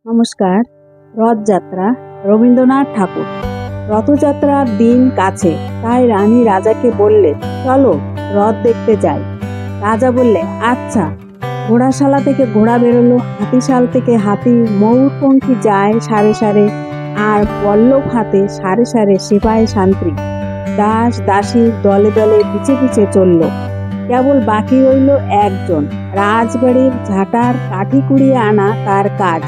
নমস্কার। রথযাত্রা রবীন্দ্রনাথ ঠাকুর। রথযাত্রার দিন কাছে, তাই রানী রাজাকে বললে, চলো রথ দেখতে যাই। রাজা বললে, আচ্ছা। ঘোড়াশালা থেকে ঘোড়া বেরোলো, হাতিশাল থেকে হাতি, ময়ূরপঙ্খী যায় সারে সারে, আর পল্লব হাতে সারে সারে সিপাহী শান্তি, দাস দাসী দলে দলে পিছে পিছে চলল। কেবল বাকি রইল একজন, রাজবাড়ির ঝাঁটার কাঠি কুড়িয়ে আনা তার কাজ।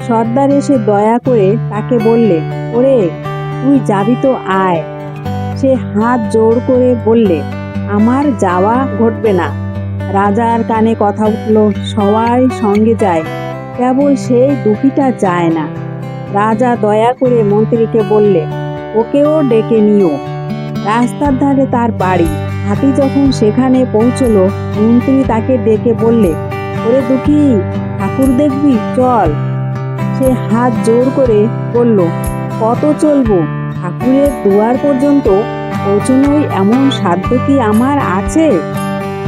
সর্দার এসে দয়া করে তাকে বললে, ওরে তুই যাবি তো আয়। সে হাত জোড় করে বললে, আমার যাওয়া ঘটবে না। রাজার কানে কথা উঠল, সবাই সঙ্গে যায়, কেবল সেই দুঃখীটা যায় না। রাজা দয়া করে মন্ত্রীকে বললে, ওকেও ডেকে নিও। রাস্তার ধারে তার বাড়ি। হাতি যখন সেখানে পৌঁছলো, মন্ত্রী তাকে ডেকে বললে, ওরে দুঃখী, ঠাকুর দেখবি, চল। সে হাত জোড় করে বলল, কত চলবো? ঠাকুরের দুয়ার পর্যন্ত পৌঁছনোই এমন সাধ্য কি আমার আছে?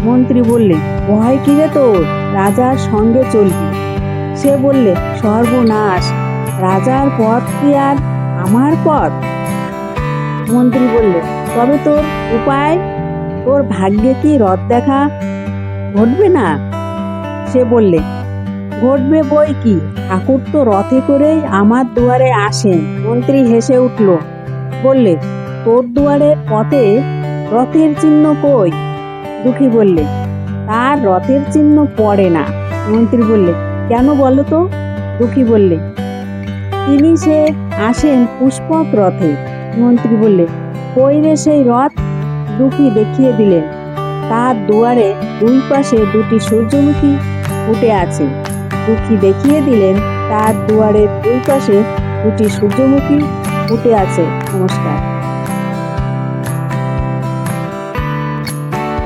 মন্ত্রী বললে, ভয় কি রে তোর? রাজার সঙ্গে চলবি। সে বললে, সর্বনাশ, রাজার পথ কি আর আমার পথ? মন্ত্রী বললে, তবে তোর উপায়? তোর ভাগ্যে কি রথ দেখা ঘটবে না? সে বললে, ঘটবে বই কি, ঠাকুর তো রথে করেই আমার দুয়ারে আসেন। মন্ত্রী হেসে উঠল, বললে, তোর দুয়ারের পথে রথের চিহ্ন কই? দুঃখী বললে, তার রথের চিহ্ন পড়ে না। মন্ত্রী বললে, কেন বলো তো? দুঃখী বললে, তিনি সে আসেন পুষ্পক রথে। মন্ত্রী বললে, কই রে সেই রথ? দুঃখী দেখিয়ে দিলেন, তার দুয়ারে দুই পাশে দুটি সূর্যমুখী ফুটে আছে। দুঃখী দেখিয়ে দিলেন, তার দুয়ারের দুই পাশে দুটি সূর্যমুখী ফুটে আছে। নমস্কার।